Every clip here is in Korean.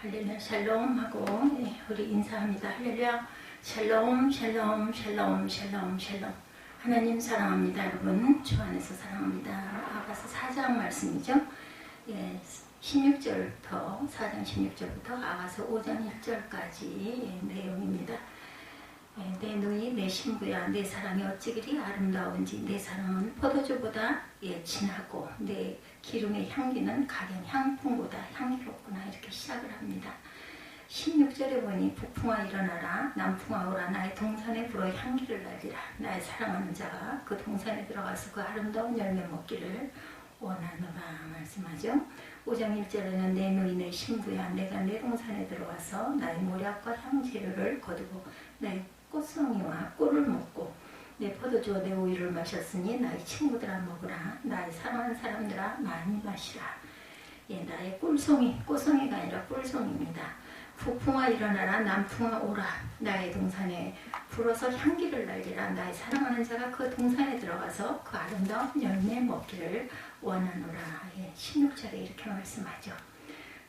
할렐루야 샬롬 하고 우리 인사합니다. 할렐루야 샬롬 샬롬 샬롬 샬롬 샬롬. 하나님 사랑합니다. 여러분 주 안에서 사랑합니다. 아가서 4장 말씀이죠. 16절부터 4장 16절부터 아가서 5장 1절까지 내용입니다. 내 누이 내 신부야 내 사랑이 어찌 그리 아름다운지 내 사랑은 포도주보다 진하고 내 기름의 향기는 가련 향품보다 향기롭구나. 이렇게 시작을 합니다. 16절에 보니 북풍아 일어나라 남풍아 오라 나의 동산에 불어 향기를 날리라. 나의 사랑하는 자가 그 동산에 들어가서 그 아름다운 열매 먹기를 원하노라 말씀하죠. 5장 1절에는 내 누이 내 신부야 내가 내 동산에 들어와서 나의 모략과 향재료를 거두고 나의 꽃송이와 꿀을 먹고 내 포도주와 내 우유를 마셨으니 나의 친구들아 먹으라. 나의 사랑하는 사람들아 많이 마시라. 나의 꽃송이가 아니라 꿀송입니다. 북풍아 일어나라 남풍아 오라. 나의 동산에 불어서 향기를 날리라. 나의 사랑하는 자가 그 동산에 들어가서 그 아름다운 열매 먹기를 원하노라. 16절에 이렇게 말씀하죠.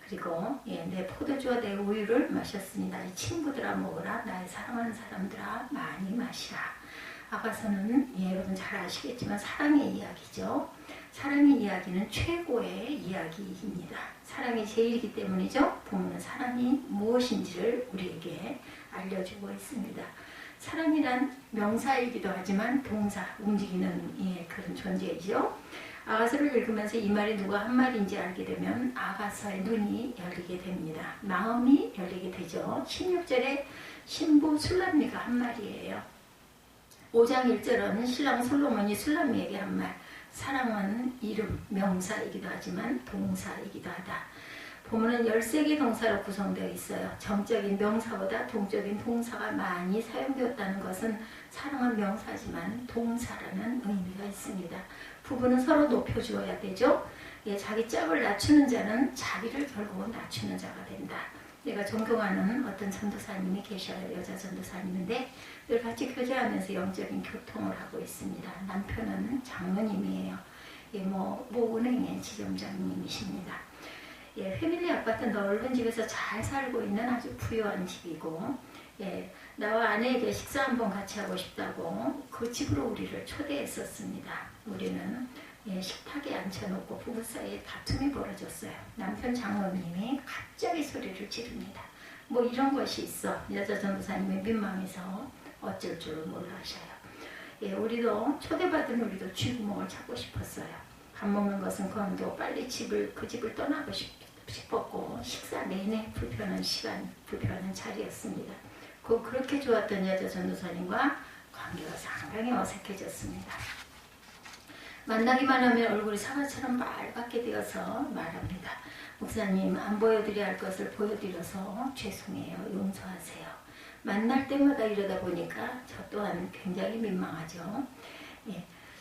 그리고 내 포도주와 내 우유를 마셨으니 나의 친구들아 먹으라. 나의 사랑하는 사람들아 많이 마시라. 아가서는 여러분 잘 아시겠지만 사랑의 이야기죠. 사랑의 이야기는 최고의 이야기입니다. 사랑이 제일이기 때문이죠. 본문은 사랑이 무엇인지를 우리에게 알려주고 있습니다. 사랑이란 명사이기도 하지만 동사, 움직이는 그런 존재이죠. 아가서를 읽으면서 이 말이 누가 한 말인지 알게 되면 아가서의 눈이 열리게 됩니다. 마음이 열리게 되죠. 16절에 신부 술람미가 한 말이에요. 5장 1절은 신랑 솔로몬이 술람미에게 한 말. 사랑은 이름, 명사이기도 하지만 동사이기도 하다. 본문은 13개 동사로 구성되어 있어요. 정적인 명사보다 동적인 동사가 많이 사용되었다는 것은 사랑은 명사지만 동사라는 의미가 있습니다. 부부는 서로 높여주어야 되죠. 자기 짝을 낮추는 자는 자기를 결국은 낮추는 자가 된다. 내가 존경하는 어떤 전도사님이 계셔요. 여자 전도사님인데 늘 같이 교제하면서 영적인 교통을 하고 있습니다. 남편은 장로님이에요. 모 은행의 지점장님이십니다. 패밀리 아파트 넓은 집에서 잘 살고 있는 아주 부유한 집이고 나와 아내에게 식사 한번 같이 하고 싶다고 그 집으로 우리를 초대했었습니다. 우리는 식탁에 앉혀놓고 부부 사이에 다툼이 벌어졌어요. 남편 장로님이 갑자기 소리를 지릅니다. 뭐 이런 것이 있어. 여자 전도사님이 민망해서 어쩔 줄을 몰라 하셔요. 우리도 초대받은 우리도 쥐구멍을 찾고 싶었어요. 밥 먹는 것은 건도 빨리 그 집을 떠나고 싶었고 식사 내내 불편한 시간, 불편한 자리였습니다. 그렇게 좋았던 여자 전도사님과 관계가 상당히 어색해졌습니다. 만나기만 하면 얼굴이 사과처럼 빨갛게 되어서 말합니다. 목사님 안 보여드려야 할 것을 보여드려서 죄송해요. 용서하세요. 만날 때마다 이러다 보니까 저 또한 굉장히 민망하죠.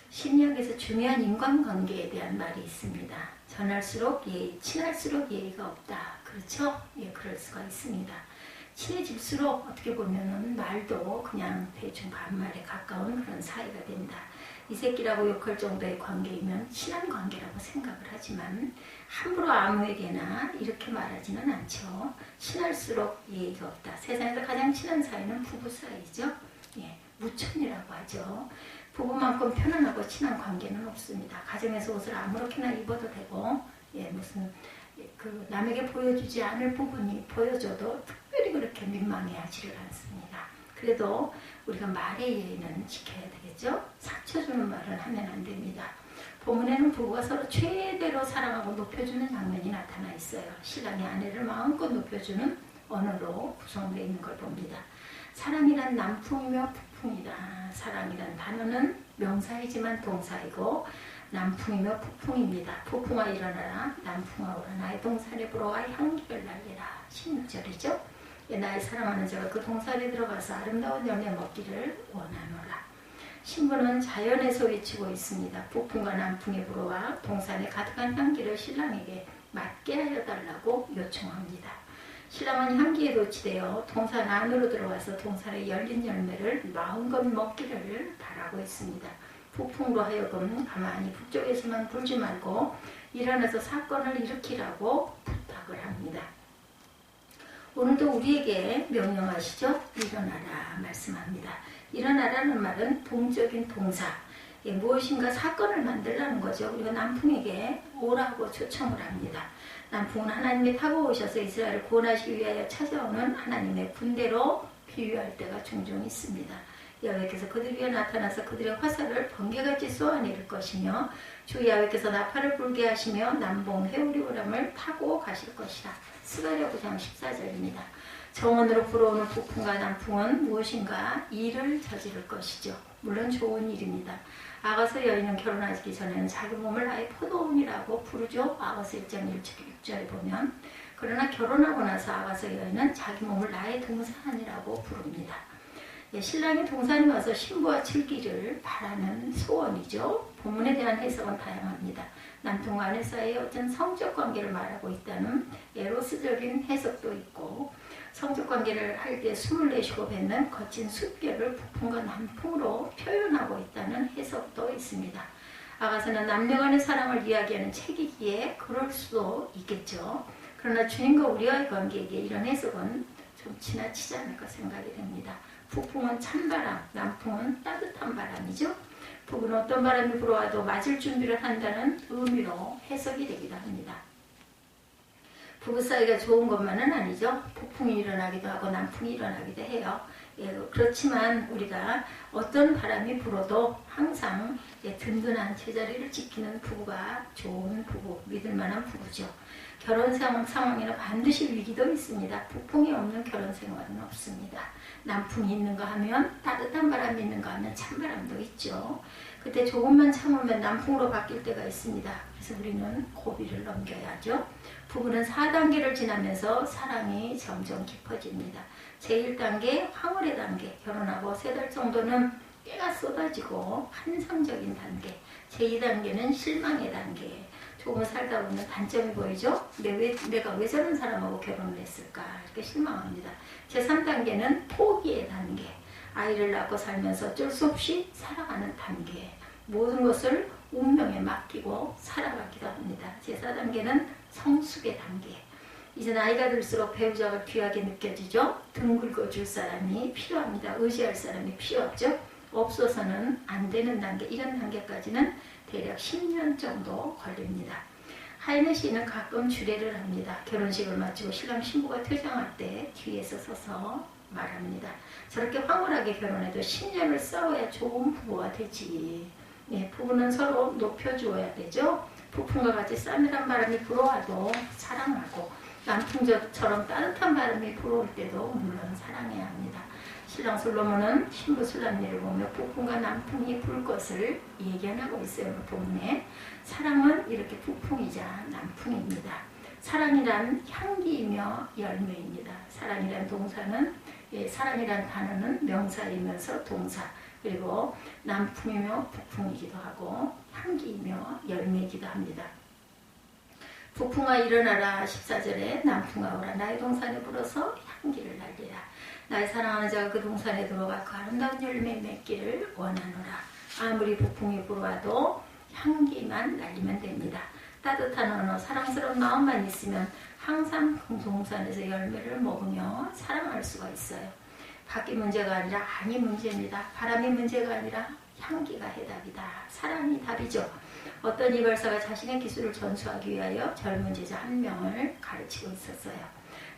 심리학에서 중요한 인간관계에 대한 말이 있습니다. 전할수록 친할수록 예의가 없다. 그렇죠? 그럴 수가 있습니다. 친해질수록 어떻게 보면은 말도 그냥 대충 반말에 가까운 그런 사이가 된다. 이 새끼라고 욕할 정도의 관계이면 친한 관계라고 생각을 하지만 함부로 아무에게나 이렇게 말하지는 않죠. 친할수록 예의가 없다. 세상에서 가장 친한 사이는 부부 사이죠. 무천이라고 하죠. 부부만큼 편안하고 친한 관계는 없습니다. 가정에서 옷을 아무렇게나 입어도 되고 남에게 보여주지 않을 부분이 보여줘도 특별히 그렇게 민망해하지를 않습니다. 그래도 우리가 말의 예의는 지켜야 되겠죠. 상처 주는 말은 하면 안 됩니다. 본문에는 부부가 서로 최대로 사랑하고 높여주는 장면이 나타나 있어요. 신랑이 아내를 마음껏 높여주는 언어로 구성되어 있는 걸 봅니다. 사랑이란 남풍이며 북풍이다. 사랑이란 단어는 명사이지만 동사이고 남풍이며 북풍입니다. 북풍아 일어나라 남풍아 오라. 나의 동산에 불어와 향기를 날리라. 16절이죠. 나의 사랑하는 자가 그 동산에 들어가서 아름다운 열매 먹기를 원하노라. 신부는 자연에서 외치고 있습니다. 북풍과 남풍이 불어와 동산에 가득한 향기를 신랑에게 맡게 하여 달라고 요청합니다. 신랑은 향기에 도취되어 동산 안으로 들어와서 동산에 열린 열매를 마음껏 먹기를 바라고 있습니다. 북풍으로 하여금 가만히 북쪽에서만 불지 말고 일어나서 사건을 일으키라고 부탁을 합니다. 오늘도 우리에게 명령하시죠. 일어나라 말씀합니다. 일어나라는 말은 동적인 동사, 무엇인가 사건을 만들라는 거죠. 우리가 남풍에게 오라고 초청을 합니다. 남풍은 하나님이 타고 오셔서 이스라엘을 구원하시기 위하여 찾아오는 하나님의 군대로 비유할 때가 종종 있습니다. 여호와께서 그들 위에 나타나서 그들의 화살을 번개같이 쏘아내릴 것이며 주 야훼께서 나팔을 불게 하시며 남봉 회오리 바람을 타고 가실 것이라. 스가랴 9장 14절입니다. 정원으로 불어오는 북풍과 남풍은 무엇인가 일을 저지를 것이죠. 물론 좋은 일입니다. 아가서 여인은 결혼하기 전에는 자기 몸을 아예 포도원이라고 부르죠. 아가서 1장 1절에 보면. 그러나 결혼하고 나서 아가서 여인은 자기 몸을 나의 동산이라고 부릅니다. 신랑이 동산에 와서 신부와 즐기를 바라는 소원이죠. 본문에 대한 해석은 다양합니다. 남편과 아내 사이에 어떤 성적 관계를 말하고 있다는 에로스적인 해석도 있고, 성적 관계를 할 때 숨을 내쉬고 뱉는 거친 숫결을 북풍과 남풍으로 표현하고 있다는 해석도 있습니다. 아가서는 남녀 간의 사랑을 이야기하는 책이기에 그럴 수도 있겠죠. 그러나 주님과 우리와의 관계에 이런 해석은 좀 지나치지 않을까 생각이 됩니다. 북풍은 찬바람, 남풍은 따뜻한 바람이죠. 북은 어떤 바람이 불어와도 맞을 준비를 한다는 의미로 해석이 되기도 합니다. 부부 사이가 좋은 것만은 아니죠. 북풍이 일어나기도 하고 남풍이 일어나기도 해요. 그렇지만 우리가 어떤 바람이 불어도 항상 든든한 제자리를 지키는 부부가 좋은 부부, 믿을 만한 부부죠. 결혼 상황에는 반드시 위기도 있습니다. 북풍이 없는 결혼 생활은 없습니다. 남풍이 있는가 하면 따뜻한 바람이 있는가 하면 찬바람도 있죠. 그때 조금만 참으면 남풍으로 바뀔 때가 있습니다. 그래서 우리는 고비를 넘겨야죠. 부부는 4단계를 지나면서 사랑이 점점 깊어집니다. 제1단계 황홀의 단계, 결혼하고 3달 정도는 깨가 쏟아지고 환상적인 단계. 제2단계는 실망의 단계. 조금 살다 보면 단점이 보이죠? 내가 왜 저런 사람하고 결혼을 했을까? 이렇게 실망합니다. 제3단계는 포기의 단계. 아이를 낳고 살면서 어쩔 수 없이 살아가는 단계. 모든 것을 운명에 맡기고 살아가기도 합니다. 제4단계는 성숙의 단계. 이제 나이가 들수록 배우자가 귀하게 느껴지죠? 등 긁어줄 사람이 필요합니다. 의지할 사람이 필요 없죠? 없어서는 안 되는 단계, 이런 단계까지는 대략 10년 정도 걸립니다. 하이네 시인은 가끔 주례를 합니다. 결혼식을 마치고 신랑 신부가 퇴장할 때 뒤에서 서서 말합니다. 저렇게 황홀하게 결혼해도 10년을 싸워야 좋은 부부가 되지. 부부는 서로 높여주어야 되죠. 북풍과 같이 싸늘한 바람이 불어와도 사랑하고, 남풍처럼 따뜻한 바람이 불어올 때도 물론 사랑해야 합니다. 신랑 솔로몬은 신부 술람미를 보며 북풍과 남풍이 불 것을 예견하고 있어요. 본문에. 사랑은 이렇게 북풍이자 남풍입니다. 사랑이란 향기이며 열매입니다. 사랑이란 동사는, 사랑이란 단어는 명사이면서 동사, 그리고 남풍이며 북풍이기도 하고 향기이며 열매이기도 합니다. 북풍아 일어나라 14절에 남풍아 오라 나의 동산에 불어서 향기를 날리라. 나의 사랑하는 자가 그 동산에 들어가 그 아름다운 열매 맺기를 원하노라. 아무리 북풍이 불어와도 향기만 날리면 됩니다. 따뜻한 언어, 사랑스러운 마음만 있으면 항상 그 동산에서 열매를 먹으며 사랑할 수가 있어요. 밖이 문제가 아니라 안이 문제입니다. 바람이 문제가 아니라 향기가 해답이다. 사랑이 답이죠. 어떤 이발사가 자신의 기술을 전수하기 위하여 젊은 제자 한 명을 가르치고 있었어요.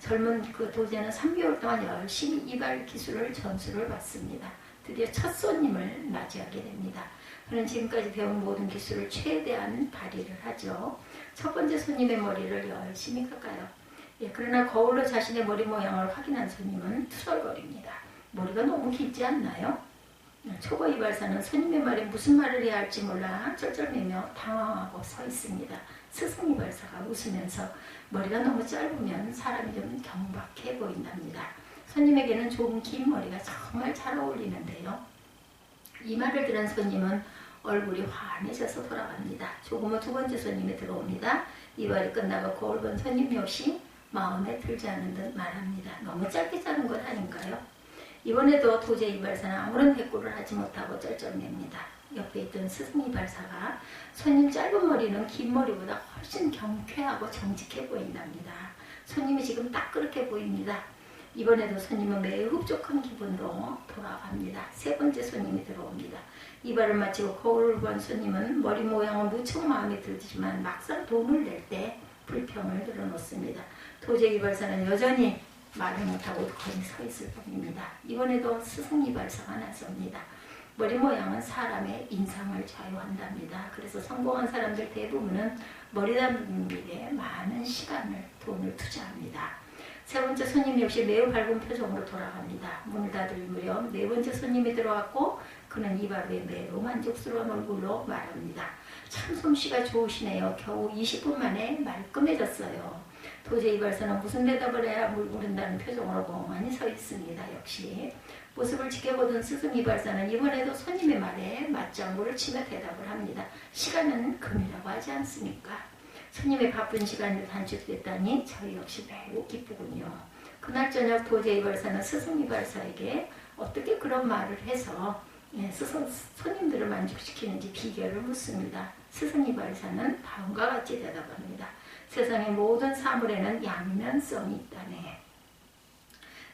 젊은 그 도제는 3개월 동안 열심히 이발 기술을 전수를 받습니다. 드디어 첫 손님을 맞이하게 됩니다. 그는 지금까지 배운 모든 기술을 최대한 발휘를 하죠. 첫 번째 손님의 머리를 열심히 깎아요. 그러나 거울로 자신의 머리 모양을 확인한 손님은 투덜거립니다. 머리가 너무 길지 않나요? 초보 이발사는 손님의 말에 무슨 말을 해야 할지 몰라 쩔쩔매며 당황하고 서 있습니다. 스승 이발사가 웃으면서 머리가 너무 짧으면 사람이 좀 경박해 보인답니다. 손님에게는 좀 긴 머리가 정말 잘 어울리는데요. 이 말을 들은 손님은 얼굴이 환해져서 돌아갑니다. 조금 후 두 번째 손님이 들어옵니다. 이발이 끝나고 거울 본 손님 역시 마음에 들지 않은 듯 말합니다. 너무 짧게 자른 것 아닌가요? 이번에도 도제 이발사는 아무런 대꾸를 하지 못하고 쩔쩔맵니다. 옆에 있던 스승 이발사가 손님 짧은 머리는 긴 머리보다 훨씬 경쾌하고 정직해 보인답니다. 손님이 지금 딱 그렇게 보입니다. 이번에도 손님은 매우 흡족한 기분으로 돌아갑니다. 세 번째 손님이 들어옵니다. 이발을 마치고 거울을 본 손님은 머리 모양은 무척 마음에 들지만 막상 돈을 낼 때 불평을 늘어놓습니다. 도제 이발사는 여전히 말을 못하고 거기 서 있을 뿐입니다. 이번에도 스승 이발사가 나섭니다. 머리 모양은 사람의 인상을 좌우한답니다. 그래서 성공한 사람들 대부분은 머리 담는 일에 많은 시간을, 돈을 투자합니다. 세 번째 손님 역시 매우 밝은 표정으로 돌아갑니다. 문을 닫을 무렵 네 번째 손님이 들어왔고 그는 이발 후에 매우 만족스러운 얼굴로 말합니다. 참 솜씨가 좋으시네요. 겨우 20분 만에 말끔해졌어요. 도저히 이발사는 무슨 대답을 해야 모른다는 표정으로 멍하니 서 있습니다. 역시 모습을 지켜보던 스승 이발사는 이번에도 손님의 말에 맞장구를 치며 대답을 합니다. 시간은 금이라고 하지 않습니까? 손님의 바쁜 시간이 단축됐다니 저희 역시 매우 기쁘군요. 그날 저녁 도제 이발사는 스승 이발사에게 어떻게 그런 말을 해서 손님들을 만족시키는지 비결을 묻습니다. 스승 이발사는 다음과 같이 대답합니다. 세상의 모든 사물에는 양면성이 있다네.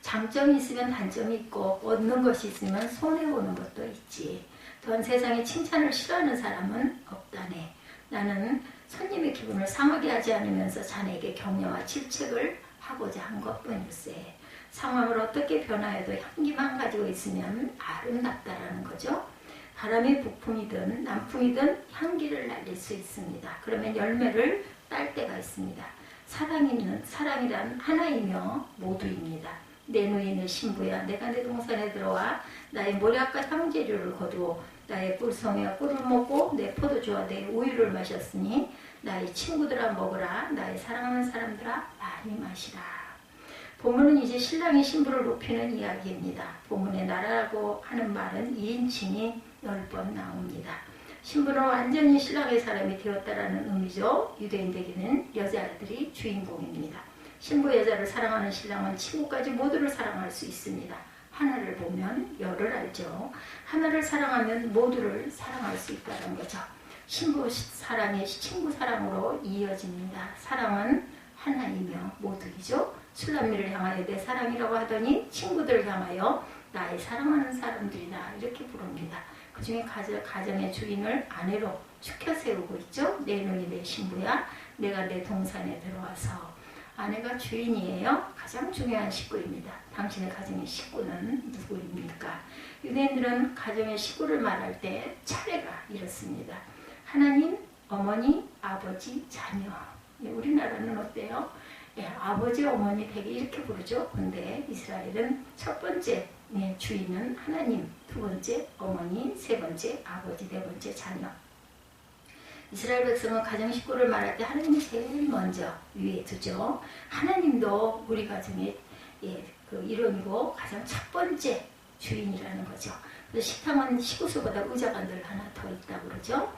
장점이 있으면 단점이 있고 얻는 것이 있으면 손해보는 것도 있지. 또한 세상에 칭찬을 싫어하는 사람은 없다네. 나는 손님의 기분을 상하게 하지 않으면서 자네에게 격려와 질책을 하고자 한 것뿐일세. 상황을 어떻게 변화해도 향기만 가지고 있으면 아름답다라는 거죠. 바람이 북풍이든 남풍이든 향기를 날릴 수 있습니다. 그러면 열매를 딸 때가 있습니다. 사랑이란 하나이며 모두입니다. 내 누이 내 신부야 내가 내 동산에 들어와 나의 모략과 향재료를 거두어 나의 꿀성에 꿀을 먹고 내 포도주와 내 우유를 마셨으니 나의 친구들아 먹으라 나의 사랑하는 사람들아 많이 마시라. 본문은 이제 신랑이 신부를 높이는 이야기입니다. 본문에 나라라고 하는 말은 2인칭이 10번 나옵니다. 신부는 완전히 신랑의 사람이 되었다라는 의미죠. 유대인들에게는 여자들이 주인공입니다. 신부 여자를 사랑하는 신랑은 친구까지 모두를 사랑할 수 있습니다. 하나를 보면 열을 알죠. 하나를 사랑하면 모두를 사랑할 수 있다는 거죠. 신부 사랑이 친구 사랑으로 이어집니다. 사랑은 하나이며 모두이죠. 술람미를 향하여 내 사랑이라고 하더니 친구들을 향하여 나의 사랑하는 사람들이다 이렇게 부릅니다. 그 중에 가정의 주인을 아내로 축혀 세우고 있죠. 내 눈이 내 신부야 내가 내 동산에 들어와서. 아내가 주인이에요. 가장 중요한 식구입니다. 당신의 가정의 식구는 누구입니까? 유대인들은 가정의 식구를 말할 때 차례가 이렇습니다. 하나님, 어머니, 아버지, 자녀. 우리나라는 어때요? 아버지, 어머니 되게 이렇게 부르죠. 근데 이스라엘은 첫 번째 주인은 하나님, 두 번째 어머니, 세 번째 아버지, 네 번째 자녀. 이스라엘 백성은 가정 식구를 말할 때 하나님이 제일 먼저 위에 두죠. 하나님도 우리 가정의 그 이름이고 가장 첫 번째 주인이라는 거죠. 그래서 식당은 식구수보다 의자가 늘 하나 더 있다고 그러죠.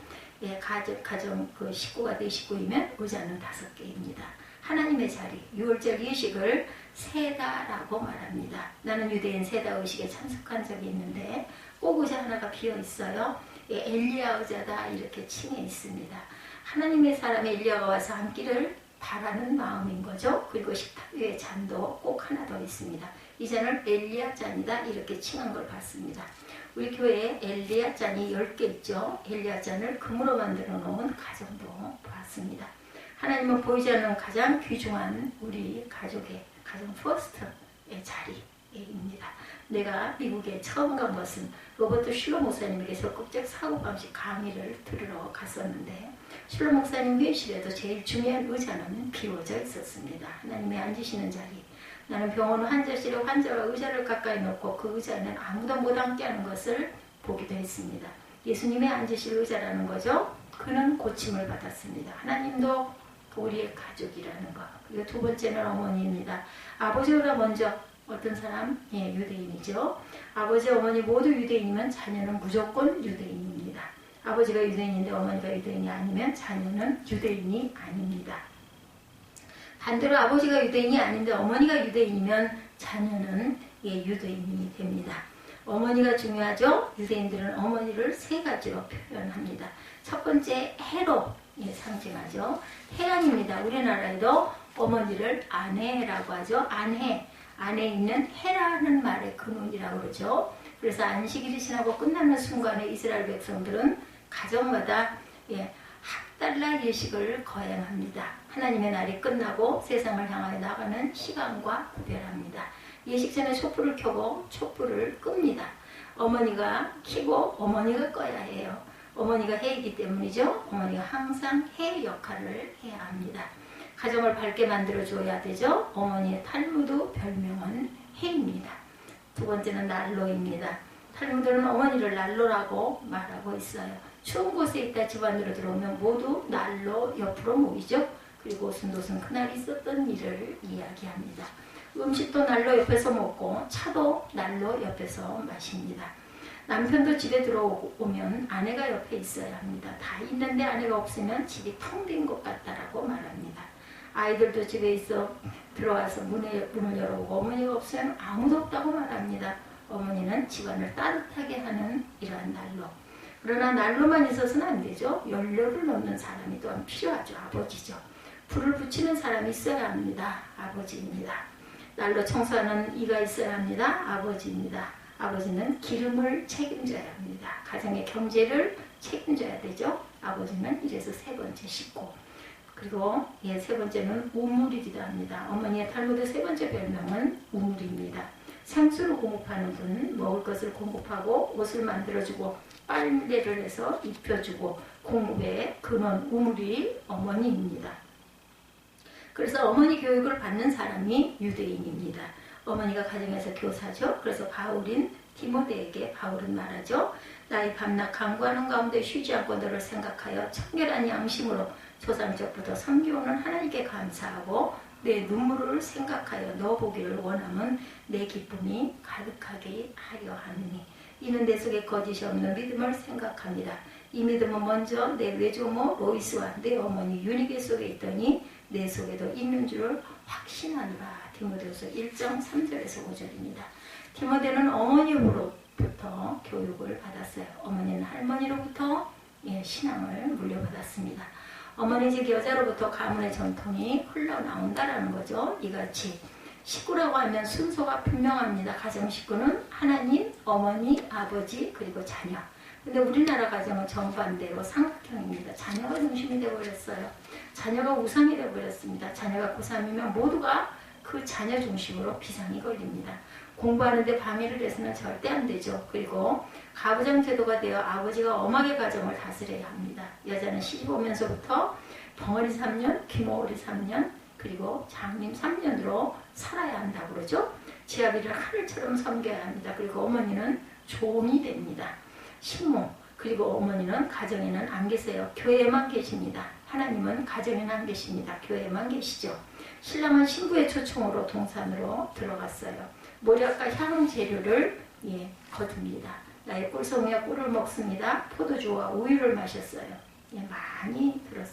가정 그 식구가 내 식구이면 의자는 5개입니다. 하나님의 자리, 유월절 예식을 세다라고 말합니다. 나는 유대인 세다 의식에 참석한 적이 있는데 꼭 의자 하나가 비어 있어요. 엘리야 의자다 이렇게 칭해 있습니다. 하나님의 사람 엘리야가 와서 앉기를 바라는 마음인 거죠. 그리고 식탁 위에 잔도 꼭 하나 더 있습니다. 이 잔을 엘리야 잔이다 이렇게 칭한 걸 봤습니다. 우리 교회에 엘리야 잔이 10개 있죠. 엘리야 잔을 금으로 만들어 놓은 가정도 봤습니다. 하나님은 보이지 않는 가장 귀중한 우리 가족의 가정 퍼스트의 자리입니다. 내가 미국에 처음 간 것은 로버트 슐러 목사님에게 적극적 사고방식 강의를 들으러 갔었는데 슐러 목사님 회의실에도 제일 중요한 의자는 비워져 있었습니다. 하나님이 앉으시는 자리. 나는 병원 환자실에 환자와 의자를 가까이 놓고 그 의자는 아무도 못 앉게 하는 것을 보기도 했습니다. 예수님의 앉으실 의자라는 거죠. 그는 고침을 받았습니다. 하나님도 우리의 가족이라는 것. 그리고 두 번째는 어머니입니다. 아버지보다 먼저 어떤 사람? 유대인이죠. 아버지, 어머니 모두 유대인이면 자녀는 무조건 유대인입니다. 아버지가 유대인인데 어머니가 유대인이 아니면 자녀는 유대인이 아닙니다. 반대로 아버지가 유대인이 아닌데 어머니가 유대인이면 자녀는 유대인이 됩니다. 어머니가 중요하죠. 유대인들은 어머니를 3가지로 표현합니다. 첫 번째 해로 상징하죠. 태양입니다. 우리나라에도 어머니를 아내라고 하죠. 안에 있는 해라는 말의 근원이라고 그러죠. 그래서 안식일이 지나고 끝나는 순간에 이스라엘 백성들은 가정마다 학달라 예식을 거행합니다. 하나님의 날이 끝나고 세상을 향하여 나가는 시간과 구별합니다. 예식 전에 촛불을 켜고 촛불을 끕니다. 어머니가 켜고 어머니가 꺼야 해요. 어머니가 해이기 때문이죠. 어머니가 항상 해 역할을 해야 합니다. 가정을 밝게 만들어줘야 되죠. 어머니의 탈무드 별명은 해입니다. 두 번째는 난로입니다. 탈무드는 어머니를 난로라고 말하고 있어요. 추운 곳에 있다 집안으로 들어오면 모두 난로 옆으로 모이죠. 그리고 오순도순 그날 있었던 일을 이야기합니다. 음식도 난로 옆에서 먹고 차도 난로 옆에서 마십니다. 남편도 집에 들어오면 아내가 옆에 있어야 합니다. 다 있는데 아내가 없으면 집이 텅 빈 것 같다라고 말합니다. 아이들도 집에 있어 들어와서 문을 열어오고 어머니가 없으면 아무도 없다고 말합니다. 어머니는 집안을 따뜻하게 하는 이러한 난로. 그러나 난로만 있어서는 안 되죠. 연료를 넣는 사람이 또한 필요하죠. 아버지죠. 불을 붙이는 사람이 있어야 합니다. 아버지입니다. 난로 청소하는 이가 있어야 합니다. 아버지입니다. 아버지는 기름을 책임져야 합니다. 가정의 경제를 책임져야 되죠. 아버지는 이래서 세 번째 식구. 그리고 세 번째는 우물이기도 합니다. 어머니의 탈무드 세 번째 별명은 우물입니다. 생수를 공급하는 분, 먹을 것을 공급하고 옷을 만들어주고 빨래를 해서 입혀주고 공급의 근원 우물이 어머니입니다. 그래서 어머니 교육을 받는 사람이 유대인입니다. 어머니가 가정에서 교사죠. 그래서 바울인 디모데에게 바울은 말하죠. 나의 밤낮 간구하는 가운데 쉬지 않고 너를 생각하여 청결한 양심으로 조상적부터 섬겨오는 하나님께 감사하고 내 눈물을 생각하여 너 보기를 원하면 내 기쁨이 가득하게 하려 하느니 이는 내 속에 거짓이 없는 믿음을 생각합니다. 이 믿음은 먼저 내 외조모 로이스와 내 어머니 유니게 속에 있더니 내 속에도 있는 줄을 확신하노라. 디모데후서 1장 3절에서 5절입니다. 디모데는 어머니로부터 교육을 받았어요. 어머니는 할머니로부터 신앙을 물려받았습니다. 어머니 즉 여자로부터 가문의 전통이 흘러나온다라는 거죠. 이같이 식구라고 하면 순서가 분명합니다. 가정 식구는 하나님, 어머니, 아버지 그리고 자녀. 근데 우리나라 가정은 정반대로 삼각형입니다. 자녀가 중심이 되어버렸어요. 자녀가 우상이 되어버렸습니다. 자녀가 고3이면 모두가 그 자녀 중심으로 비상이 걸립니다. 공부하는데 방해를 해서는 절대 안 되죠. 그리고 가부장 제도가 되어 아버지가 엄하게 가정을 다스려야 합니다. 여자는 시집 오면서부터 벙어리 3년, 귀머거리 3년, 그리고 장님 3년으로 살아야 한다고 그러죠. 지아비를 하늘처럼 섬겨야 합니다. 그리고 어머니는 종이 됩니다. 신모, 그리고 어머니는 가정에는 안 계세요. 교회에만 계십니다. 하나님은 가정에는 안 계십니다. 교회에만 계시죠. 신랑은 신부의 초청으로 동산으로 들어갔어요. 모략과 향응 재료를 거둡니다. 나의 꿀송이와 꿀을 먹습니다. 포도주와 우유를 마셨어요. 많이 들었어요.